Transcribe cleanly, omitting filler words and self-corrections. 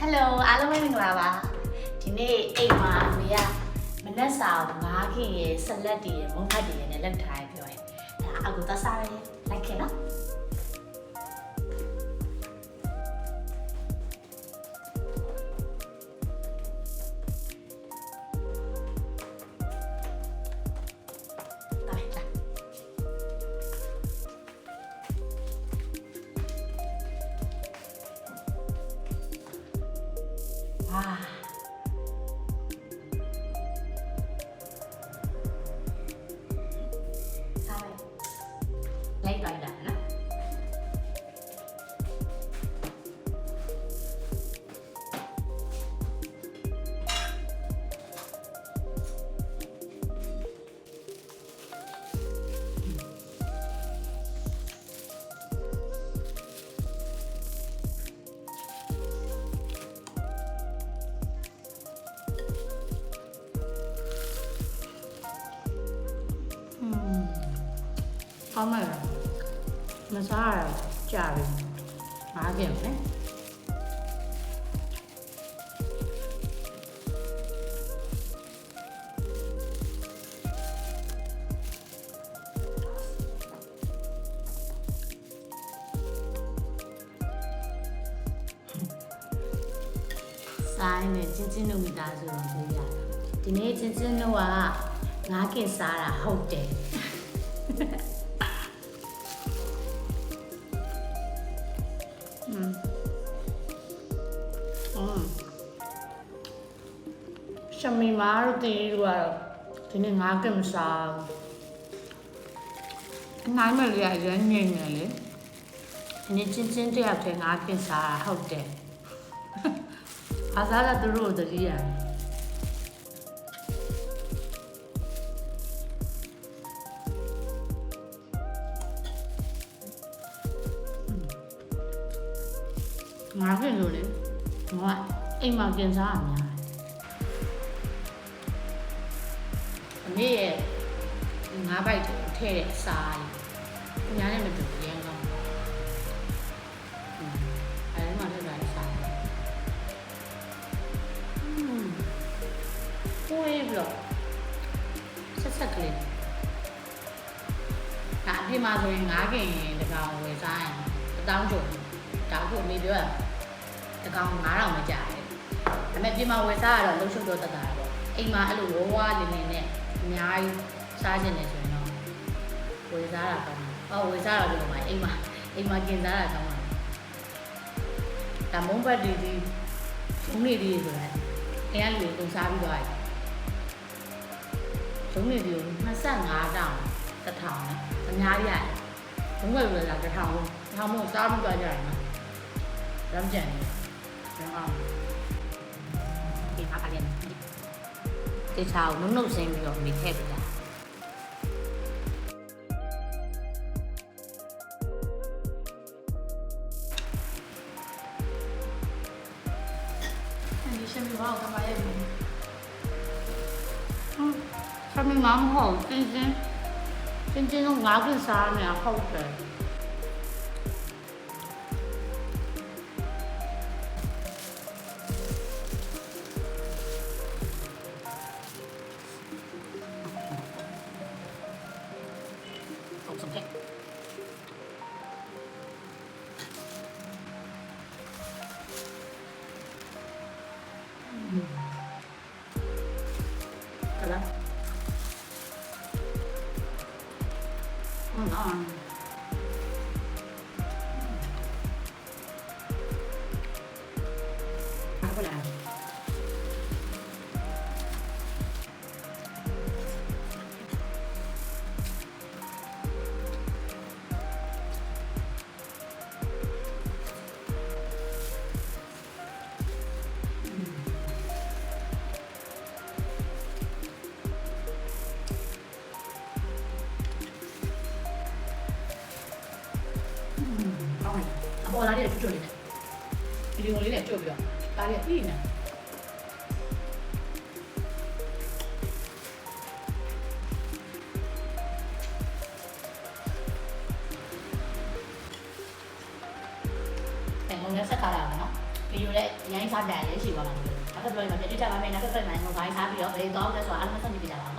Hello အားလုံးပဲမင်္ဂလာပါဒီနေ့အိမ်မှာအမေကမနက်စာကိုငါးခင်ရဲ့ဆက်လက်တည်ရဲ့မုန်းဖတ်တည်ရဲ့နဲ့လက်ထားရပြောတယ်ဒါအကူသစားရဲလိုက်ခင်နော်လိုက်တိုင်းတာနော်好美啊！မစားရကြာပြီငါးခင်ပဲဆိုင်နဲ့ချင်းချင်းတို့မိသားစုကိုပြောရဒီနေ့ချင်းချင်းတို့ကငါးခင်စားတာဟုတ်တယ်ရှမီမာတို့တီးတို့ကတော့ဒီနေ့ငါးကင်မစားဘူးနိုင်မလေးရရငိမ့်နေလေဒီနေ့ချင်းချင်းတယောက်တည်းငါးကင်စားတာဟုတ်တယ်အားစားတာသူတို့တည်းရတယ်ငါးကင်လို့လေငါအိမ်မှာကင်စားရများအမေရဲ့ငါးပိုက်ထည့်တဲ့စားလေးညာနဲ့မတူရမ်းကောင်းအဲဒီမှာထည့်ထားတဲ့စားကိုယ်ပြီးတော့ဆက်ဆက်ကလေးဒါအပြင်မှာဆိုရင်ငါးကင်တကောင်ဝယ်စားရင်1000ကျော်ဒါအခုအမေပြောတကောင်9000မကျတယ်ဒါပေမဲ့ပြင်မှာဝယ်စားရတော့လုံးရှုပ်တော့တက်တာပေါ့အိမ်မှာအဲ့လိုဝဝလင်းလင်းနဲ့အများကြီးစားခြင်းနေဆိုရင်တော့ဝယ်စားတာကောင်းတယ်ဝယ်စားတော့ဒီမှာအိမ်မှာกินစားတာကောင်းတယ်ဒါမုံဘတ်ဒီဘုံနေဒီဆိုတာအိမ်ကလူတွေကုန်စားပြီးသွားတယ်ဘုံနေဒီကို25တောင်1000နဲ့အများကြီးရတယ်ဘုံဘတ်လူတွေက1000လို့1000မို့စားပြီးသွားကြတယ်နော်ရမ်းကြံနေတယ်ဟုတ်ဒီမှာပါလေတေချာကိုနှုတ်ဆင်းပြီးတော့မိထည့်ပြတာဒီရှမ်းဘောကဘာရဲ့ဘူးရှမ်းမမဟုတ်တင်းတော့ငါးကစားနေဟုတ်တယ်Hả? Ngon. Ăn có làm. Ồ, lá đi là chút đi này. Đi đi lấy này chút rồi. Lá đi là tí này. Này không nhớ sẽ cả là nó. ဗီဒီယိုလည်းအရင်စားပြရရှိပါမှာနောက်တစ်ပတ်မှာပြည့်ပြကြပါမယ်နောက်တစ်ပတ်မှာငါးစားပြီးတော့ဘယ်တော့လဲဆိုတော့အားလုံးဆက်နေပြကြပါ